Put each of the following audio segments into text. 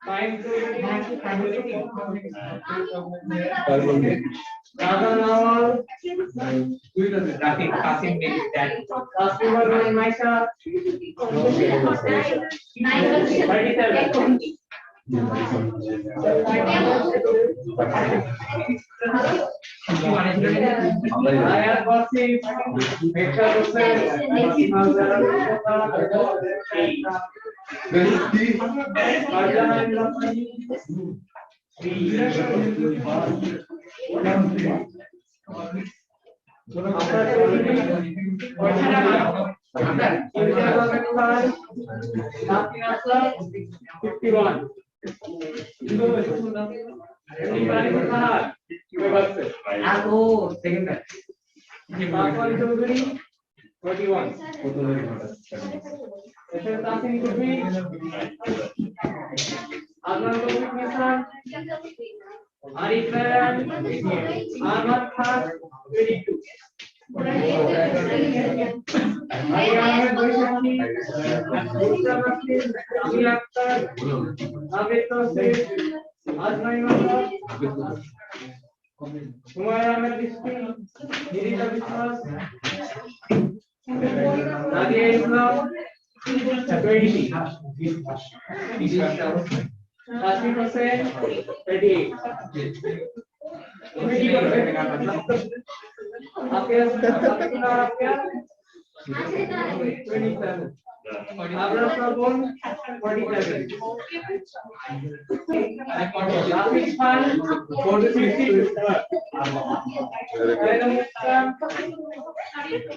Time to Kasim made that. Customer and Maisha. 37. I have gossip.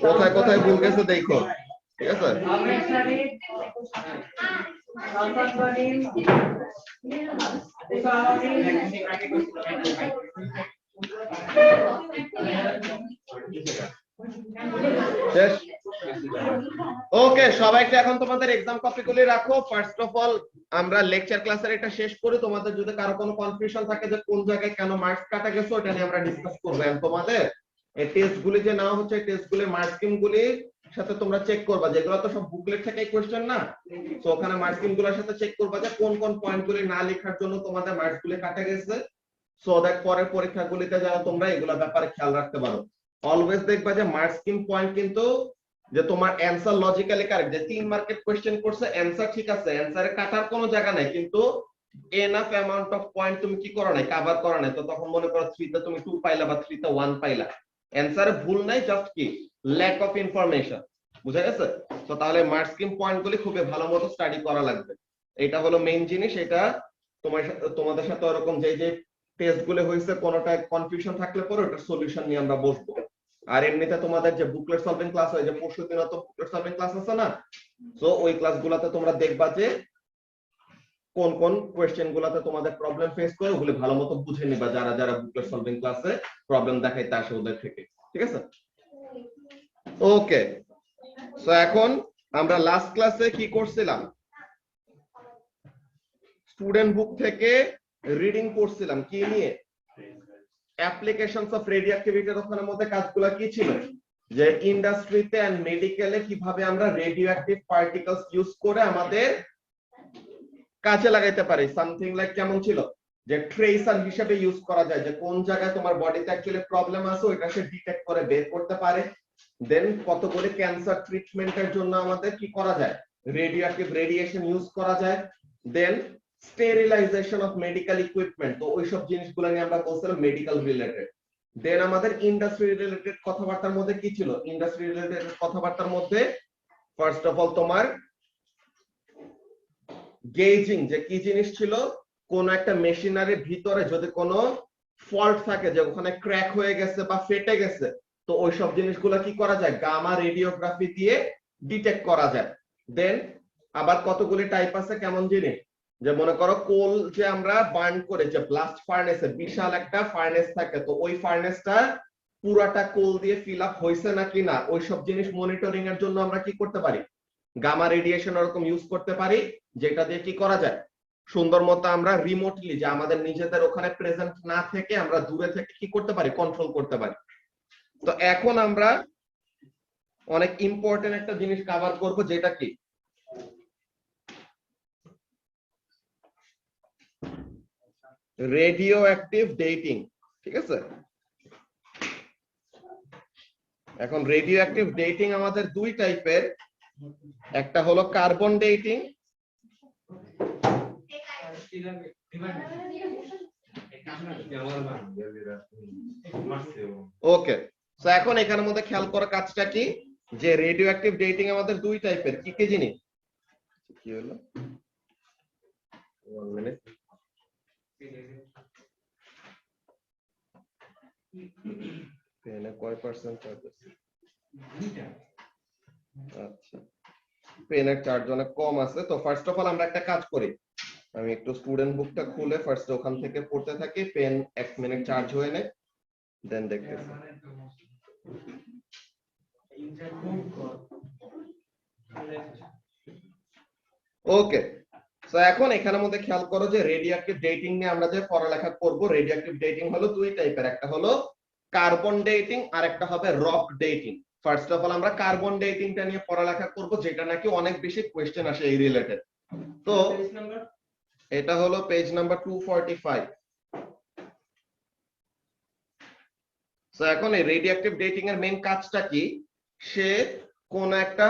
কোথায় কোথায় ভুল গেছে দেখো, ঠিক আছে? শেষ। ওকে, সবাইকে এখন তোমাদের এক্সাম কপিগুলি রাখো। ফার্স্ট অফ অল আমরা লেকচার ক্লাসের এটা শেষ করি। তোমাদের যদি কারো কোনো কনফিউশন থাকে যে কোন জায়গায় কেন মার্কস কাটা গেছে, ওটা নিয়ে আমরা ডিসকাস করব। এন্ড তোমাদের এই টেস্টগুলি যে নাও হচ্ছে, টেস্টগুলি মার্কিংগুলি সাথে তোমরা চেক করবা, যেগুলো তো সব বুকলেট থেকে কোশ্চেন না, তো ওখানে মার্কিংগুলোর সাথে চেক করবা যে কোন কোন পয়েন্টগুলি না লেখার জন্য তোমাদের মার্কসগুলি কাটা গেছে, সো দ্যাট পরের পরীক্ষাগুলিতে যেন তোমরা এগুলো ব্যাপারে খেয়াল রাখতে পারো। অলওয়েজ দেখবা যে মার্কিং পয়েন্ট কিন্তু যে তোমার অ্যানসার লজিক্যালি কারেক্ট, যে 3 মার্কের কোশ্চেন করছে অ্যানসার ঠিক আছে, অ্যানসারে কাটার কোনো জায়গা নাই, কিন্তু এনাফ অ্যামাউন্ট অফ পয়েন্ট তুমি কি করো নাই, কভার করো নাই, তো তখন মনে করো 3 তে তুমি 2 পাইলা বা 3 তে 1 পাইলা, অ্যানসারে ভুল নাই, জাস্ট কি ল্যাক অফ ইনফরমেশন। বুঝা গেছে? তো তাহলে মার্কিং পয়েন্টগুলি খুবই ভালো মতো স্টাডি করা লাগবে। এটা হলো মেইন জিনিস। এটা তোমাদের সাথে ওরকম যে যে টেস্টগুলো হয়েছে কোনোটা কনফিউশন থাকলে পরে ওটার সলিউশন নিয়ে আমরা বসবো। আর এমনিতে তোমাদের যে বুকলেট সলভিং ক্লাস হয়, যে পরশু দিন তো বুকলেট সলভিং ক্লাস আছে না, সো ওই ক্লাসগুলোতে তোমরা দেখবা যে কোন কোন কোশ্চেন গুলাতে তোমাদের প্রবলেম ফেস করে, ওগুলো ভালো মতো বুঝে নিবা যারা যারা বুকলেট সলভিং ক্লাসে প্রবলেম দেখাইতে আসে ওদের থেকে, ঠিক আছে? ওকে, সো এখন আমরা লাস্ট ক্লাসে কি করছিলাম, স্টুডেন্ট বুক থেকে রিডিং করছিলাম কি নিয়ে, অ্যাপ্লিকেশনস অফ রেডিওঅ্যাক্টিভিটির ওখানে মধ্যে কাজগুলো কি ছিল, যে ইন্ডাস্ট্রিতে এন্ড মেডিকেলে কিভাবে আমরা রেডিওঅ্যাক্টিভ পার্টিকেলস ইউজ করে আমাদের কাজে লাগাইতে পারি। সামথিং লাইক কেমন ছিল, যে ট্রেসার হিসেবে ইউজ করা যায়, যে কোন জায়গায় তোমার বডিতে অ্যাকচুয়ালি প্রবলেম আছে ওইটা সে ডিটেক্ট করে বের করতে পারে। দেন কতগুলি ক্যান্সার ট্রিটমেন্টের জন্য আমাদের কি করা যায়, রেডিওঅ্যাক্টিভ রেডিয়েশন ইউজ করা যায়। দেন স্টেরিলাইজেশন অফ মেডিকেল ইকুইপমেন্ট, তো ওইসব জিনিসগুলো নিয়ে আমরা বলছিলাম মেডিকেল রিলেটেড। দেন আমাদের ইন্ডাস্ট্রি রিলেটেড কথাবার্তার মধ্যে কি ছিল, ইন্ডাস্ট্রি রিলেটেড কথাবার্তার মধ্যে ফার্স্ট অফ অল তোমার গেজিং, যে কি জিনিস ছিল, কোন একটা মেশিনারির ভিতরে যদি কোনো ফল্ট থাকে, যে ওখানে ক্র্যাক হয়ে গেছে বা ফেটে গেছে, তো ওইসব জিনিসগুলো কি করা যায়, গামা রেডিওগ্রাফি দিয়ে ডিটেক্ট করা যায়। দেন আবার কতগুলি টাইপ আছে, কেমন জিনিস, যে মনে করো কোল যে আমরা বার্ন করে, যে ব্লাস্ট ফার্নেসে বিশাল একটা ফার্নেস থাকে, তো ওই ফার্নেসটা পুরাটা কোল দিয়ে ফিল আপ হয়েছে নাকি না, ওইসব জিনিস মনিটরিং এর জন্য আমরা কি করতে পারি, গামা রেডিয়েশন এরকম ইউজ করতে পারি, যেটা দিয়ে কি করা যায়, সুন্দর মতো আমরা রিমোটলি, যে আমাদের নিজেদের ওখানে প্রেজেন্ট না থেকে আমরা দূরে থেকে কি করতে পারি, কন্ট্রোল করতে পারি। তো এখন আমরা অনেক ইম্পর্টেন্ট একটা জিনিস কভার করব, যেটা কি রেডিও অ্যাক্টিভ ডেটিং, ঠিক আছে। এখন রেডিও অ্যাক্টিভ ডেটিং আমাদের দুই টাইপের, একটা হলো কার্বন ডেটিং, ওকে। সো এখন এখানের মধ্যে খেয়াল করা কাজটা কি, যে রেডিও অ্যাক্টিভ ডেটিং আমাদের দুই টাইপের, কি কি জিনিস, কি হলো 1 মিনিট, পেনে কয় পার্সেন্ট চার্জ আছে, আচ্ছা পেনের চার্জ অনেক কম আছে। তো ফার্স্ট অফ অল আমরা একটা কাজ করি, আমি একটু স্টুডেন্ট বুকটা খুলে ফার্স্ট ওখান থেকে পড়তে থাকি, পেন 1 মিনিট চার্জ হয়ে নেয়, দেন দেখতেছি। ওকে, সো এখন এখানের মধ্যে খেয়াল করো যে রেডিওঅ্যাক্টিভ ডেটিং নিয়ে আমরা যে পড়ালেখা করব, রেডিওঅ্যাক্টিভ ডেটিং হলো দুই টাইপের, একটা হলো কার্বন ডেটিং আর একটা হবে rock dating. First of all আমরা কার্বন ডেটিংটা নিয়ে পড়ালেখা করব, যেটা নাকি অনেক বেশি কোশ্চেন আসে এই রিলেটেড। তো এটা হলো পেজ নাম্বার 245। সো এখন এই রেডিওঅ্যাক্টিভ ডেটিং এর মেইন কাজটা কি, সে কোন একটা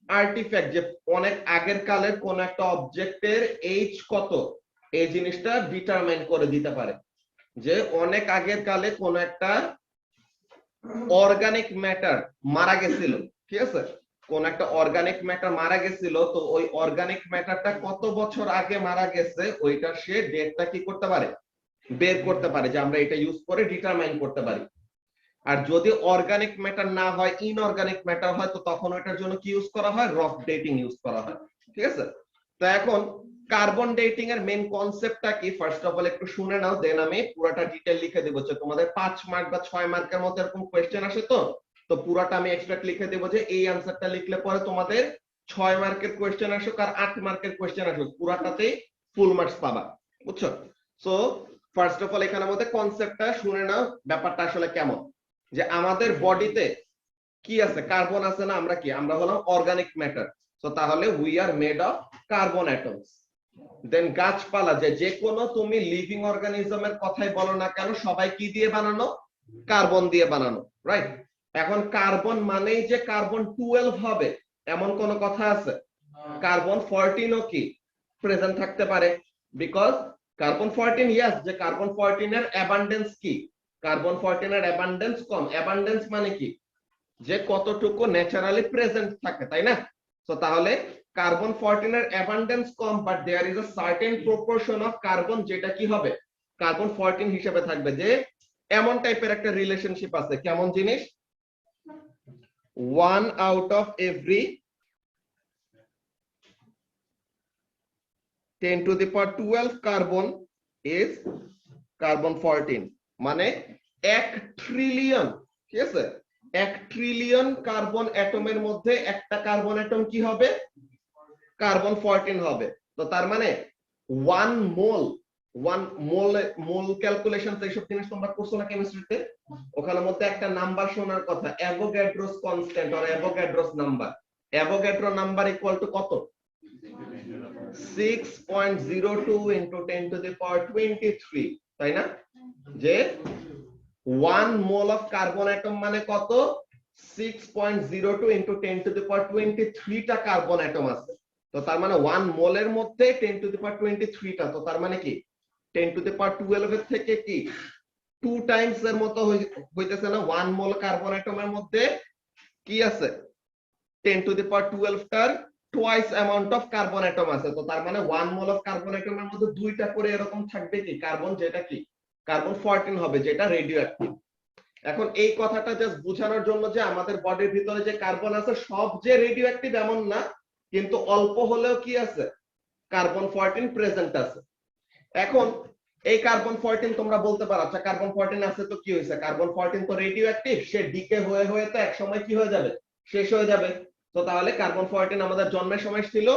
আর্টিফ্যাক্ট, যে অনেক আগের কালের কোন একটা অবজেক্টের এজ কত, এই জিনিসটা ডিটারমাইন করে দিতে পারে। যে অনেক আগের কালে কোন একটা অর্গানিক ম্যাটার মারা গেছিল, ঠিক আছে, কোন একটা অর্গানিক ম্যাটার মারা গেছিল, তো ওই অর্গানিক ম্যাটারটা কত বছর আগে মারা গেছে ওইটার সে ডেটটা কি করতে পারে, বের করতে পারে, যে আমরা এটা ইউজ করে ডিটারমাইন করতে পারি। আর যদি অর্গানিক ম্যাটার না হয়, ইনঅর্গানিক ম্যাটার হয়, তো তখন ওটার জন্য কি ইউজ করা হয়, রক ডেটিং ইউজ করা হয়, ঠিক আছে। তো এখন কার্বন ডেটিং এর মেইন কনসেপ্টটা কি, ফার্স্ট অফ অল একটু শুনে নাও, দেন আমি পুরোটা ডিটেইল লিখে দেব। যে তোমাদের 5 মার্ক বা 6 মার্কের মতো এরকম কোশ্চেন আসে, তো পুরোটা আমি এক্সট্রাক্ট লিখে দেব, যে এই আনসারটা লিখলে পরে তোমাদের 6 মার্কের কোশ্চেন আসুক আর 8 মার্কের কোশ্চেন আসুক, পুরোটাতেই ফুল মার্কস পাবা, বুঝছো। সো ফার্স্ট অফ অল এখানের মধ্যে কনসেপ্টটা শুনে নাও, ব্যাপারটা আসলে কেমন। যে আমাদের বডিতে কি আছে, কার্বন আছে না, আমরা কি, আমরা হলাম অর্গানিক ম্যাটার, সো তাহলে we are made of carbon atoms. Then গাছপালা, যে কোনো তুমি লিভিং অর্গানিজমের কথাই বলো না কেন, সবাই কি দিয়ে বানানো, কার্বন দিয়ে বানানো, রাইট। এখন কার্বন মানেই যে কার্বন 12 হবে এমন কোন কথা আছে, কার্বন 14 ও কি প্রেজেন্ট থাকতে পারে, বিকজ কার্বন 14, ইয়েস, যে কার্বন 14 এর অ্যাবান্ডেন্স কি, কার্বন 14 এর অ্যাবান্ডেন্স কম। অ্যাবান্ডেন্স মানে কি, যে কতটুকু ন্যাচারালি প্রেজেন্ট থাকে, তাই না। তো তাহলে কার্বন 14 এর অ্যাবান্ডেন্স কম, but there is a certain proportion of carbon, যেটা কি হবে, কার্বন 14 হিসেবে থাকবে। যে এমন টাইপের একটা রিলেশনশিপ আছে, কেমন জিনিস, 1 out of every 10 to the power 12 carbon is carbon 14, মানে 1 ট্রিলিয়ন, ঠিক আছে, 1 ট্রিলিয়ন কার্বন অ্যাটমের মধ্যে একটা কার্বন অ্যাটম কি হবে, কার্বন 14 হবে। তো তার মানে 1 মোল, 1 মোল, মোল ক্যালকুলেশন, এইসব জিনিস তোমরা করছো না কেমিস্ট্রিতে, ওখানের মধ্যে একটা নাম্বার শোনার কথা, Avogadro's constant or Avogadro's number. Avogadro number equal to কত, 6.02 into 10 to the power 23, তাই না। যে 1 মোল অফ কার্বন অ্যাটম মানে কত, 6.02 into 10 to the power 23 টা কার্বন অ্যাটম আছে। তো তার মানে 1 মোলের মধ্যে 10 to the power 23 টা, তো তার মানে কি 10 to the power 12 এর থেকে কি 2 টাইমস এর মতো হইতেছে না, 1 মোল কার্বন অ্যাটমের মধ্যে কি আছে, 10 to the power 12 টার twice amount of carbon atom আছে। তো তার মানে 1 মোল অফ কার্বন অ্যাটমের মধ্যে দুইটা করে এরকম থাকবে কি কার্বন, যেটা কি কার্বন 14 হবে, যেটা রেডিও অ্যাক্টিভ। এখন এই কথাটা জাস্ট বোঝানোর জন্য যে আমাদের বডির ভিতরে যে কার্বন আছে সব যে রেডিও অ্যাক্টিভ এমন না, কিন্তু অল্প হলেও কি আছে, কার্বন 14 প্রেজেন্ট আছে। এখন এই কার্বন 14 তোমরা বলতে পারো, আচ্ছা কার্বন 14 আছে তো কি হয়েছে, কার্বন 14 তো রেডিও অ্যাক্টিভ, সে ডিকে হয়ে হয়ে তো এক সময় কি হয়ে যাবে, শেষ হয়ে যাবে। তো তাহলে কার্বন 14 আমাদের জন্মের সময় ছিল,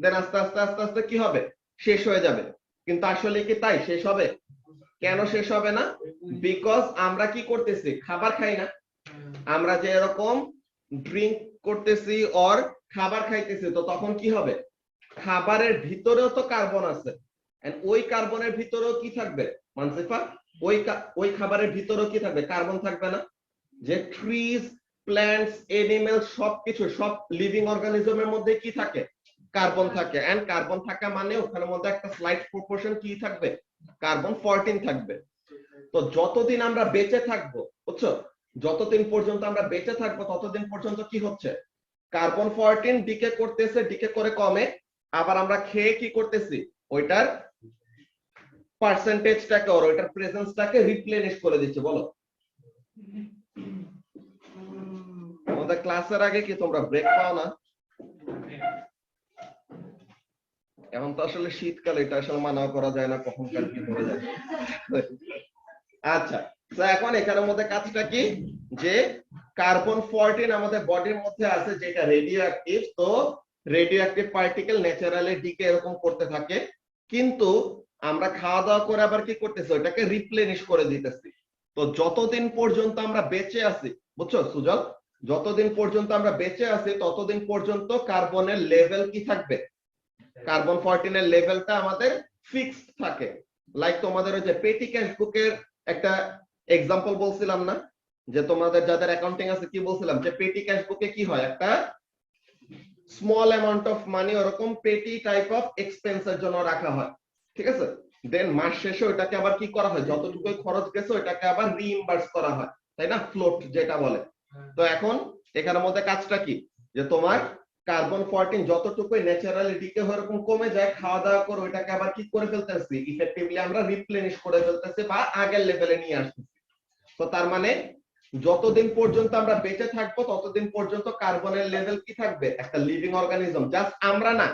দেন আস্তে আস্তে আস্তে আস্তে কি হবে, শেষ হয়ে যাবে। কিন্তু আসলে কি তাই শেষ হবে, কেন শেষ হবে না, বিকজ আমরা কি করতেছি, খাবার খাই না, আমরা যে এরকম ড্রিঙ্ক করতেছি অর খাবার খাইতেছি, তো তখন কি হবে, খাবারের ভিতরেও তো কার্বন আছে, এন্ড ওই কার্বনের ভিতরেও কি থাকবে মানসিফা, ওই খাবারের ভিতরেও কি থাকবে, কার্বন থাকবে না? যে ট্রিজ, প্ল্যান্টস, এনিমেলস সবকিছু, সব লিভিং অর্গানিজমের মধ্যে কি থাকে, কার্বন থাকে। এন্ড কার্বন থাকা মানে ওখানের মধ্যে একটা স্লাইট প্রপোর্শন কি থাকবে, কার্বন 14 থাকবে। তো যতদিন আমরা বেঁচে থাকবো, বুঝছো, যতদিন পর্যন্ত আমরা বেঁচে থাকবো ততদিন পর্যন্ত কি হচ্ছে, কার্বন 14 ডিকে করতেছে, ডিকে করে কমে, আবার আমরা খেয়ে কি করতেছি, ওইটার পার্সেন্টেজটাকে আর ওইটার প্রেজেন্সটাকে রিপ্লেনিশ করে দিচ্ছে। বলো, আমাদের ক্লাসের আগে কি তোমরা ব্রেক পাও না? এখন তো আসলে শীতকাল, এটা আসলে মানা করা যায় না কখনকার কি হয়ে যায়। আচ্ছা, তো এখন এখানের মধ্যে কাজটা কি, যে কার্বন 14 আমাদের বডির মধ্যে আছে যেটা রেডিও অ্যাক্টিভ। তো radioactive particle naturally decay এরকম করতে থাকে, কিন্তু আমরা খাওয়া দাওয়া করে আবার কি করতেছি, ওটাকে রিপ্লেনিশ করে দিতেছি। তো যতদিন পর্যন্ত আমরা বেঁচে আছি, বুঝছো সুজল, যতদিন পর্যন্ত আমরা বেঁচে আছি ততদিন পর্যন্ত কার্বনের লেভেল কি থাকবে, কার্বন 14 এর লেভেলটা আমাদের ফিক্সড থাকে। লাইক তোমাদের ওই যে পেটি ক্যাশ বুকের একটা এক্সাম্পল বলছিলাম না, যে তোমাদের যাদের অ্যাকাউন্টিং আছে কি বলছিলাম, যে পেটি ক্যাশ বুকে কি হয়, একটা স্মল অ্যামাউন্ট অফ মানি ওরকম পেটি টাইপ অফ এক্সপেন্সের জন্য রাখা হয়, ঠিক আছে। দেন মাস শেষে ওটাকে আবার কি করা হয়, যতটুকু খরচ গেছে ওটাকে আবার রিইম্বার্স করা হয়, তাই না, ফ্লোট যেটা বলে। তো এখন এখানের মধ্যে কাজটা কি, যে তোমার কার্বন 14 যতটুকু ন্যাচারালি ডিকে হয়ে এরকম কমে যায়, খাওয়া দাওয়া করে ওইটাকে আবার কি করে ফেলতেছি, ইফেক্টিভলি আমরা রিপ্লেনিশ করে ফেলতেছি বা আগের লেভেলে নিয়ে আসতেছি। তো তার মানে যতদিন পর্যন্ত আমরা বেঁচে থাকবো ততদিন পর্যন্ত কার্বনের লেভেল কি থাকবে, একটা লিভিং অর্গানিজম, জাস্ট আমরা না,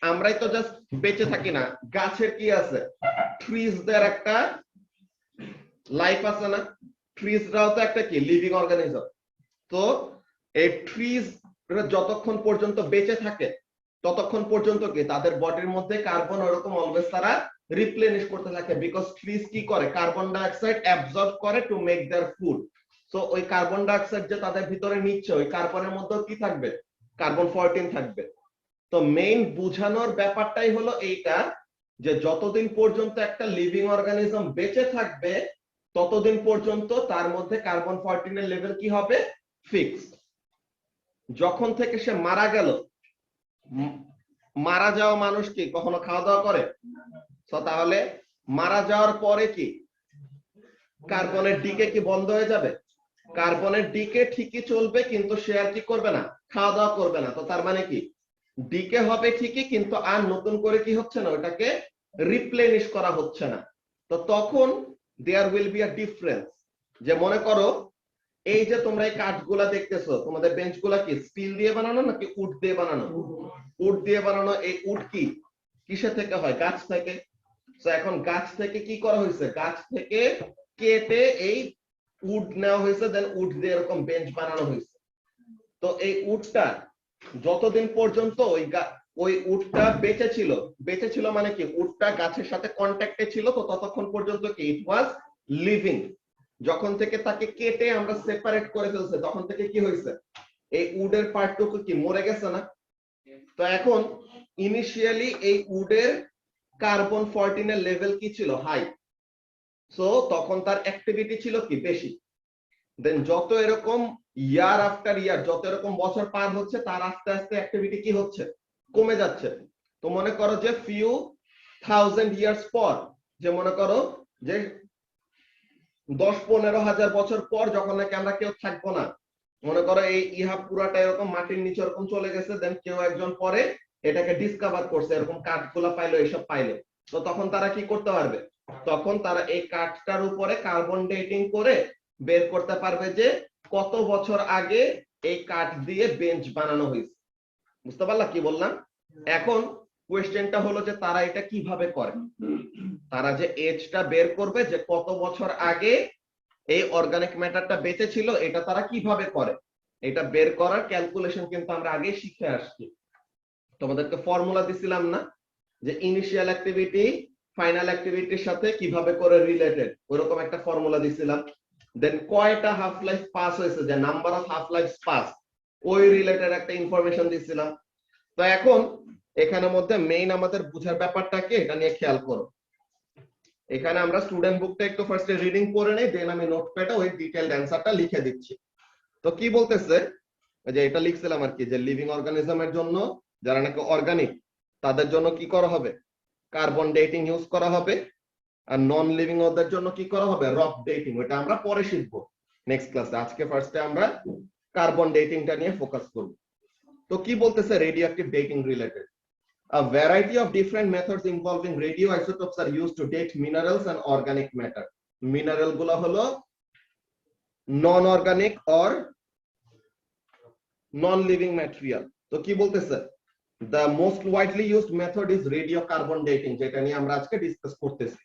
আমরাই তো জাস্ট বেঁচে থাকি না, গাছের কি আছে, ট্রিজদের একটা লাইফ আছে না, ট্রিজরাও তো একটা কি লিভিং অর্গানিজম। তো এই ট্রিজ যতক্ষণ পর্যন্ত বেঁচে থাকে ততক্ষণ পর্যন্ত কি তাদের বডির মধ্যে কার্বন ওরকম অলওয়েজ তারা রিপ্লেনিশ করতে থাকে, বিকজ ট্রিজ কি করে, কার্বন ডাই অক্সাইড অ্যাবজর্ব করে to make their food. So ওই কার্বন ডাই অক্সাইড যে তাদের ভিতরে নিচ্ছে, ওই কার্বনের মধ্যেও কি থাকবে, কার্বন 14 থাকবে। তো মেইন বুঝানোর ব্যাপারটাই হলো এইটা, যে যতদিন পর্যন্ত একটা লিভিং অর্গানিজম বেঁচে থাকবে ততদিন পর্যন্ত তার মধ্যে কার্বন 14 এর লেভেল কি হবে, ফিক্সড। যখন থেকে সে মারা গেল, মারা যাওয়া মানুষ কি কখনো খাওয়া দাওয়া করে? তো তাহলে মারা যাওয়ার পরে কি কার্বনের ডিকে কি বন্ধ হয়ে যাবে? কার্বনের ডিকে ঠিকই চলবে, কিন্তু সে আর কি করবে না, খাওয়া দাওয়া করবে না। তো তার মানে কি, ডিকে হবে ঠিকই, কিন্তু আর নতুন করে কি হচ্ছে না, ওটাকে রিপ্লেনিশ করা হচ্ছে না। তো তখন there will be a difference. যে মনে করো এই যে তোমরা এই কাঠগুলা দেখতেছো, তোমাদের বেঞ্চগুলা কি স্টিল দিয়ে বানানো নাকি উড দিয়ে বানানো? উড দিয়ে বানানো। এই উড কি কিসে থেকে হয়? গাছ থেকে। তো এখন গাছ থেকে কি করা হয়েছে, গাছ থেকে কেটে এই উড নেওয়া হয়েছে, দেন উড দিয়ে এরকম বেঞ্চ বানানো হয়েছে। তো এই উডটা যতদিন পর্যন্ত ওই উডটা বেঁচে ছিল মানে কি, উডটা গাছের সাথে কন্ট্যাক্টে ছিল, তো ততক্ষণ পর্যন্ত কি ইট ওয়াজ লিভিং। যখন থেকে তাকে কেটে আমরা সেপারেট করে ফেলছে, তখন থেকে কি হয়েছে, এই উডের পার্টটুকু কি মরে গেছে না? তো এখন ইনিশিয়ালি এই উডের কার্বন 14 এর লেভেল কি ছিল, হাই। সো তখন তার অ্যাক্টিভিটি ছিল কি বেশি। দেন যত এরকম ইয়ার আফটার ইয়ার, যত এরকম বছর পার হচ্ছে, তার আস্তে আস্তে অ্যাক্টিভিটি কি হচ্ছে, কমে যাচ্ছে। তো মনে করো যে ফিউ থাউজেন্ড ইয়ার্স পর, যে মনে করো যে 10-15 হাজার বছর পর যখন নাকি আমরা কেউ থাকবো না, মনে করো এই ইহা পুরাটা এরকম মাটির নিচে এরকম চলে গেছে, দেন কেউ একজন পরে এটাকে ডিসকভার করছে, এরকম কাঠগুলা পাইলো, এসব পাইলো। তো তখন তারা কি করতে পারবে, তখন তারা এই কাঠটার উপরে কার্বন ডেটিং করে বের করতে পারবে যে কত বছর আগে এই কাঠ দিয়ে বেঞ্চ বানানো হয়েছে। বুঝতে পারলা কি বললাম? এখন কোয়েশ্চেনটা হলো যে তারা এটা কিভাবে করে, তারা যে এজটা বের করবে যে কত বছর আগে এই অর্গানিক ম্যাটারটা বেঁচে ছিল, এটা তারা কিভাবে করে, এটা বের করার ক্যালকুলেশন কিন্তু আমরা আগে শিখে আসছি। তোমাদেরকে ফর্মুলা দিছিলাম না, যে ইনিশিয়াল অ্যাক্টিভিটি ফাইনাল অ্যাক্টিভিটির সাথে কিভাবে করে রিলেটেড, ওরকম একটা ফর্মুলা দিছিলাম। দেন কয়টা হাফ লাইফ পাস হয়েছে, যে number of half life pass, ওই রিলেটেড একটা ইনফরমেশন দিছিলাম। তো এখন এখানের মধ্যে মেইন আমাদের বুঝার ব্যাপারটাকে এটা নিয়ে খেয়াল করো। এখানে আমরা স্টুডেন্ট বুকটা একটু ফার্স্টে রিডিং করে নেই, দেন আমি নোটপ্যাডে ওই ডিটেইলড অ্যানসারটা লিখে দিচ্ছি। তো কি বলতেছে, যে এটা লিখছিলাম আর কি, যে লিভিং অর্গানিজমের জন্য যারা নাকি অর্গানিক তাদের জন্য কি করা হবে, কার্বন ডেটিং ইউজ করা হবে। আর নন লিভিং ওদের জন্য কি করা হবে, রক ডেটিং। ওটা আমরা পরে শিখবো নেক্সট ক্লাসে। আজকে ফার্স্টে আমরা কার্বন ডেটিংটা নিয়ে ফোকাস করব। তো কি বলতেছে, radio active dating related, a variety of different methods involving radioisotopes are used to date minerals and organic matter. Mineral গুলো হলো নন organic or non living material. তো কি বলতেছে, the most widely used method is radiocarbon dating, যেটা নিয়ে আমরা আজকে discuss করতেছি।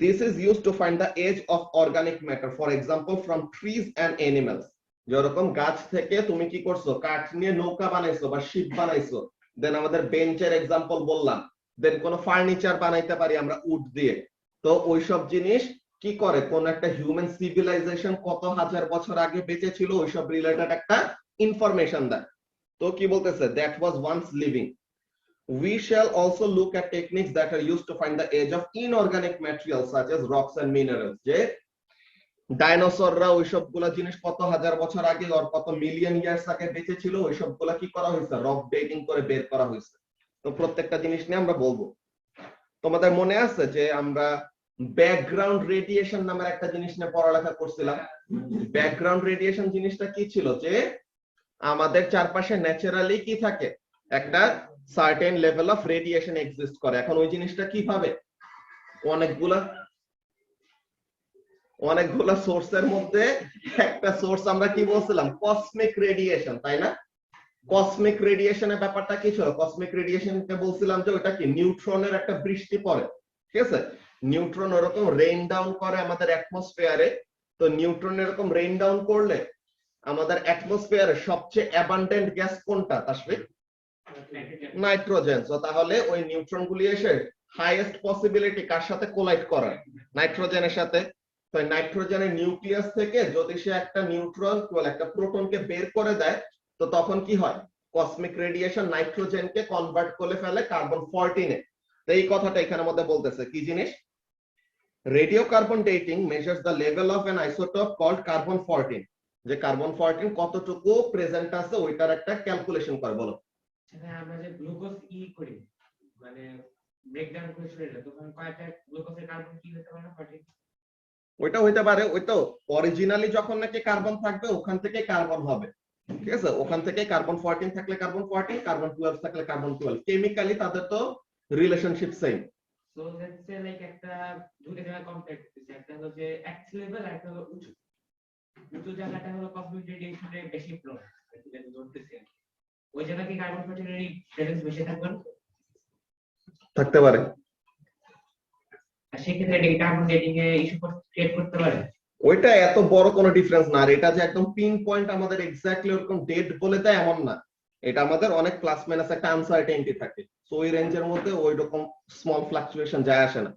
This is used to find the age of organic matter, for example from trees and animals. যেরকম গাছ থেকে তুমি কি করছো, কাঠ নিয়ে নৌকা বানাইছো বা শিপ বানাইছো, দেন আমাদের বেঞ্চের এক্সাম্পল বললাম, দেন কোন ফার্নিচার বানাইতে পারি আমরা উড দিয়ে। তো ওইসব জিনিস কি করে, কোন একটা হিউম্যান সিভিলাইজেশন কত হাজার বছর আগে বেঁচে ছিল ওইসব রিলেটেড একটা ইনফরমেশন দেয়। তো কি বলতেছে, that was once living. We shall also look at techniques that are used to find the age of inorganic materials such as rocks and minerals. যে ডাইনোসররা ওইসব গুলা জিনিস কত হাজার বছর আগে আর কত মিলিয়ন ইয়ার্স আগে বেঁচে ছিল, ওইসব গুলা কি করা হয়েছে, রক ডেটিং করে বের করা হয়েছে। তো প্রত্যেকটা জিনিস নিয়ে আমরা বলবো। তোমাদের মনে আছে যে আমরা ব্যাকগ্রাউন্ড রেডিয়েশন নামের একটা জিনিস নিয়ে পড়ালেখা করছিলাম। ব্যাকগ্রাউন্ড রেডিয়েশন জিনিসটা কি ছিল, যে আমাদের চারপাশে ন্যাচারালি কি থাকে, একটা certain level of radiation exist করে। এখন ওই জিনিসটা কিভাবে, অনেকগুলা সোর্সের মধ্যে একটা সোর্স আমরা কি বলছিলাম, কসমিক রেডিয়েশন, তাই না? কসমিক রেডিয়েশনের ব্যাপারটা কি ছিল, কসমিক রেডিয়েশনকে বলছিলাম যে ওটা কি নিউট্রনের একটা বৃষ্টি পড়ে, ঠিক আছে? নিউট্রন ওরকম রেইন ডাউন করে আমাদের অ্যাটমসফিয়ারে। তো নিউট্রন এরকম রেইন ডাউন করলে আমাদের অ্যাটমসফিয়ারে সবচেয়ে অ্যাবান্ডেন্ট গ্যাস কোনটা, তাসফিক? নাইট্রোজেন। তো তাহলে ওই নিউট্রন গুলি এসে হাইয়েস্ট পসিবিলিটি কার সাথে কোলাইড করার, নাইট্রোজেনের সাথে। তো নাইট্রোজেনের নিউক্লিয়াস থেকে যদি সে একটা নিউট্রন একটা প্রোটনকে বের করে দেয়, তো তখন কি হয়, কসমিক রেডিয়েশন নাইট্রোজেনকে কনভার্ট করে ফেলে কার্বন 14 এ। তো এই কথাটা এখানের মধ্যে বলতেছে কি জিনিস, radiocarbon dating measures the level of an isotope called carbon 14। যে কার্বন 14 কতটুকু প্রেজেন্ট আছে ওইটার একটা ক্যালকুলেশন করে। বলো, আমরা যে গ্লুকোজ করি, মানে ব্রেকডাউন করে শরীরে, তখন কয়টা গ্লুকোজের কার্বন কি হতে পারে, 14? ওইটা হইতে পারে, ওই তো অরিজিনালি যখন নাকি কার্বন থাকবে ওখান থেকে কার্বন হবে, ঠিক আছে? ওখান থেকে কার্বন 14 থাকলে কার্বন 14, কার্বন 12 থাকলে কার্বন 12, কেমিক্যালি তাদের তো relationship same. So let's say like একটা দুটো জায়গা কম্পেয়ার করতেছি, একটা হলো যে এক্স লেভেল আর একটা হলো উঁচু। উঁচু জায়গাটা হলো কসমিক রেডিয়েশনে বেশি প্রোন, যেটা ধরতেছি ওই জায়গা কি কার্বন 14 এর প্রেজেন্স বেশি থাকবে, থাকতে পারে। আর সেক্ষেত্রে এটা কার্বন ডেটিং এ ইস্যু ক্রিয়েট করতে পারে। ওইটা এত বড় কোনো ডিফারেন্স না, আর এটা যে একদম পিন পয়েন্ট আমাদের এক্স্যাক্টলি ওরকম ডেট বলে দেয় এমন না। এটা আমাদের অনেক প্লাস মাইনাস একটা আনসার্টেইনটি থাকে। সো ওই রেঞ্জের মধ্যে ওই রকম স্মল ফ্লাকচুয়েশন যায় আসে না।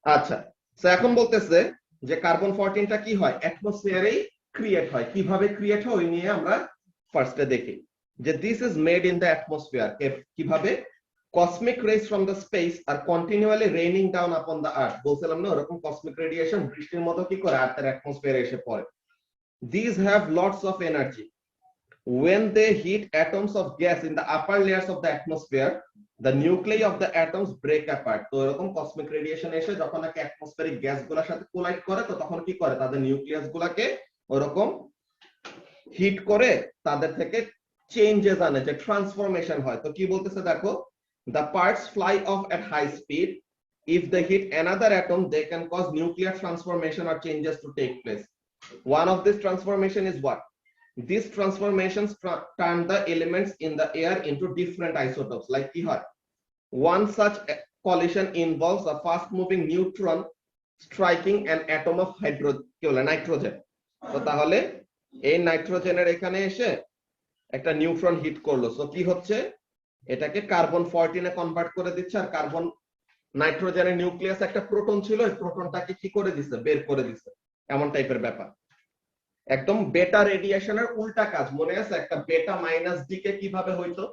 আচ্ছা, সো এখন বলতেছে যে কার্বন 14টা কি হয়, অ্যাটমসফিয়ারেই ক্রিয়েট হয়। কিভাবে ক্রিয়েট হয় ওই নিয়ে আমরা ফার্স্টে দেখি, যে this is made in the atmosphere. কিভাবে, cosmic rays from the space are continually raining down upon the earth. বলছিলাম না ওরকম কসমিক রেডিয়েশন বৃষ্টির মতো কি করে আর্থের অ্যাটমসফিয়ারে এসে পড়ে। These have lots of energy. When they hit atoms of gas in the upper layers of the atmosphere, the nuclei of the atoms break apart. তো এরকম কসমিক রেডিয়েশন এসে যখন নাকি অ্যাটমসফিয়ারিক গ্যাসগুলোর সাথে কোলাইড করে, তো তখন কি করে, তাদের নিউক্লিয়াস গুলাকে ওরকম হিট করে তাদের থেকে চেঞ্জেস আনে, যে ট্রান্সফরমেশন হয়। তো কি বলতেছে দেখো, the parts fly off at high speed. If they hit another atom, they can cause nuclear transformation or changes to take place. One of this transformation is what? These transformations turn the elements in the air into different isotopes. Like কি হয়, one such collision involves a fast moving neutron striking an atom of nitrogen. তো তাহলে এই নাইট্রোজেনের এখানে এসে একটা neutron hit করলো, সো কি হচ্ছে, এটাকে কার্বন 14 এ কনভার্ট করে দিচ্ছে। আর কার্বন নাইট্রোজেনের নিউক্লিয়াস একটা প্রোটন ছিল, ওই প্রোটনটাকে কি করে দিচ্ছে, বের করে দিচ্ছে। এমন টাইপের ব্যাপার, একদম বেটা রেডিয়েশনের উল্টা কাজ। মনে আছে একটা বেটা মাইনাস ডি কে কিভাবে হইতো,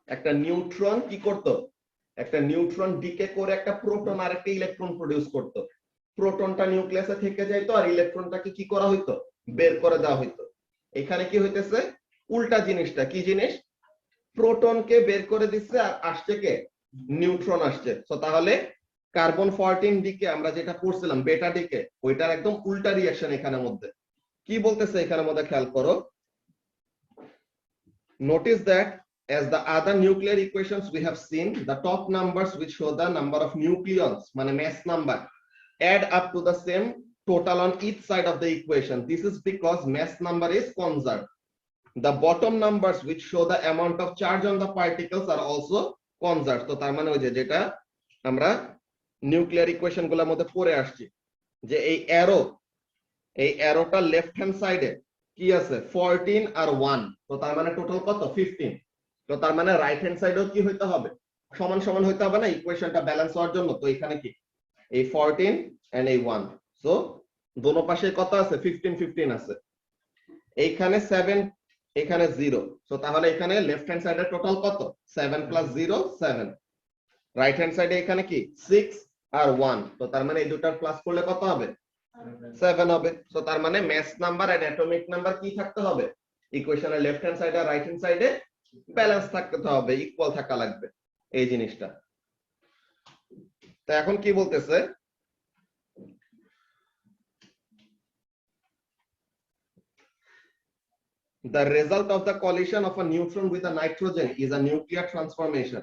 একটা নিউট্রন কি করত, একটা নিউট্রন ডিকে করে একটা প্রোটন আর একটা ইলেকট্রন প্রডিউস করত। প্রোটনটা নিউক্লিয়াসে থেকে যাইতো আর ইলেকট্রনটাকে কি করা হইতো, বের করে দেওয়া হইতো। এখানে কি হইতেছে উল্টা জিনিসটা, কি জিনিস, প্রোটনকে বের করে দিচ্ছে আর আসছে কে, নিউট্রন আসছে। তো তাহলে কার্বন 14 ডিকে আমরা যেটা পড়ছিলাম বেটা ডিকে, ওইটার একদম উল্টা রিঅ্যাকশন এখানের মধ্যে। কি বলতেছে এখানের মধ্যে খেয়াল করো, notice that as the other nuclear equations we have seen, the top numbers which show the number of nucleons মানে mass number add up to the same total on each side of the equation. This is because mass number is conserved. The bottom numbers which show the amount of charge on the particles are also conserved. তো তার মানে ওই যে যেটা আমরা nuclear equation গুলোর মধ্যে পড়ে আসছি, যে এই অ্যারোটা লেফট হ্যান্ড সাইডে কি আছে 14 আর 1, তো তার মানে টোটাল কত 15। তো তার মানে রাইট হ্যান্ড সাইডেও কি হইতে হবে, সমান সমান হইতে হবে না ইকুয়েশনটা ব্যালেন্স হওয়ার জন্য। তো এখানে কি এই 14 এন্ড এই 1, সো দোনো পাশে কত আছে 15 15 আছে। এইখানে 7, এখানে 0, সো তাহলে এখানে লেফট হ্যান্ড সাইডে টোটাল কত 7 প্লাস 0 7, রাইট হ্যান্ড সাইডে এখানে কি 6 আর 1, তো তার মানে এই দুটার প্লাস করলে কত হবে 7 হবে। সো তার মানে মাস নাম্বার এন্ড অ্যাটমিক নাম্বার কি থাকতে হবে, ইকুয়েশনের লেফট হ্যান্ড সাইডে আর রাইট হ্যান্ড সাইডে ব্যালেন্স থাকতে হবে, ইকুয়াল থাকা লাগবে এই জিনিসটা। তো এখন কি বলতেছে, the result of the collision of a neutron with a nitrogen is a nuclear transformation.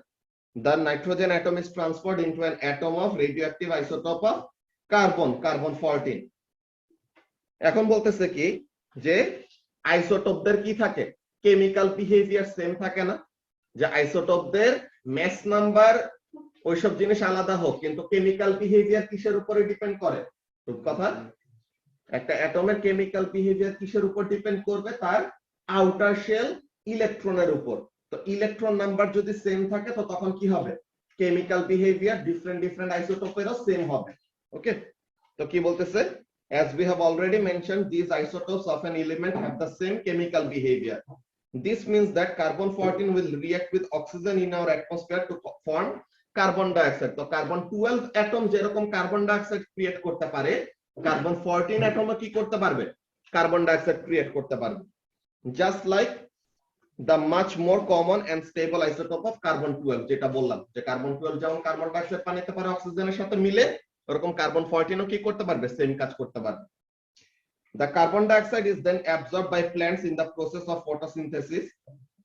The nitrogen atom is transferred into an atom of radioactive isotope of carbon, carbon 14. এখন বলতেছে কি যে আইসোটোপদের কি থাকে, কেমিক্যাল বিহেভিয়ার সেম থাকে না, যে আইসোটোপদের মাস number ওইসব জিনিস আলাদা হোক, কিন্তু কেমিক্যাল বিহেভিয়ার কিসের উপরে ডিপেন্ড করে, ঠিক কথা, একটা অ্যাটমের কেমিক্যাল বিহেভিয়ার কিসের উপর ডিপেন্ড করবে, তার আউটার শেল ইলেকট্রনের উপর। তো ইলেকট্রন নাম্বার যদি সেম থাকে তো তখন কি হবে, কেমিক্যাল বিহেভিয়ার ডিফারেন্ট আইসোটোপেরও সেম হবে। ওকে, তো কি বলতেছে, as we have already mentioned, these isotopes of an element have the same chemical behavior. This means that carbon 14 will react with oxygen in our atmosphere to form carbon dioxide. তো carbon 12 atom যেরকম carbon dioxide create করতে পারে, carbon 14 অ্যাটমও কি করতে পারবে, carbon dioxide create করতে পারবে, just like the much more common and stable isotope of carbon 12, যেটা বললাম যে কার্বন 12 যেমন কার্বন ডাইঅক্সাইড পানিতে পারে অক্সিজেনের সাথে মিলে, ওরকম কার্বন 14 ও কি করতে পারবে, সেম কাজ করতে পারবে। The carbon dioxide is then absorbed by plants in the process of photosynthesis.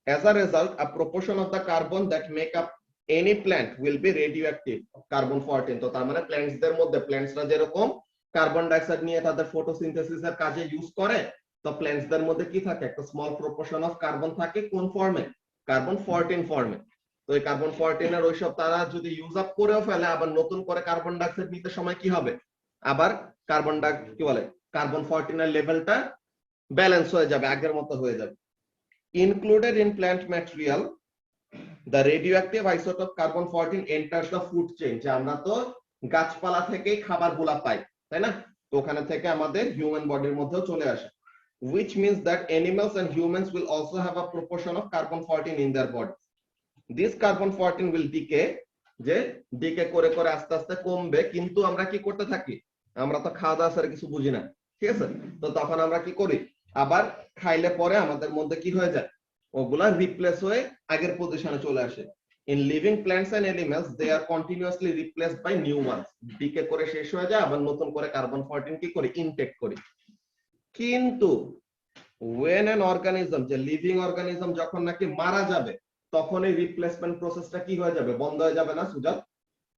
As a result, a proportion of the carbon that make up any plant will be radioactive, carbon 14. তো তার মানে প্ল্যান্টসদের মধ্যে, প্ল্যান্টসরা যেরকম carbon dioxide নিয়ে তাদের ফটোসিনথেসিসের কাজে use করে, তো প্ল্যান্টসদের মধ্যে কি থাকে, একটা স্মল প্রপোর্শন অফ কার্বন থাকে, কোন ফর্মে, কার্বন 14 ফর্মে। তো এই কার্বন 14 এর ওইসব তারা যদি ইউজ আপ করেও ফেলে, আবার নতুন করে কার্বন ডাইঅক্সাইড নিতে সময় কি হবে, আবার কার্বন ডাই কি বলে কার্বন 14 এর লেভেলটা ব্যালেন্স হয়ে যাবে, আগের মতো হয়ে যাবে। Included in plant material, the radioactive isotope carbon 14 enters the food chain, যে আমরা তো গাছপালা থেকেই খাবারগুলা পাই, তাই না, তো ওখানে থেকে আমাদের হিউম্যান বডির মধ্যেও চলে আসে, which means that animals and humans will also have a proportion of carbon 14 in their body. This carbon 14 will decay, যে ডিকে করে করে আস্তে আস্তে কমবে, কিন্তু আমরা কি করতে থাকি, আমরা তো খাওয়া দাওয়া ছাড়া কিছু বুঝি না, ঠিক আছে, তো তখন আমরা কি করি, আবার খাইলে পরে আমাদের মধ্যে কি হয়ে যায়, ওগুলা রিপ্লেস হয়ে আগের পজিশনে চলে আসে। In living plants and animals, they are continuously replaced by new ones. Decay করে শেষ হয়ে যায়, আবার নতুন করে কার্বন 14 কি করি, ইনটেক করি। কিন্তু when an organism, যে লিভিং অর্গানিজম যখন নাকি মারা যাবে, তখন এই রিপ্লেসমেন্ট প্রসেসটা কি হয়ে যাবে, বন্ধ হয়ে যাবে না সুজাত,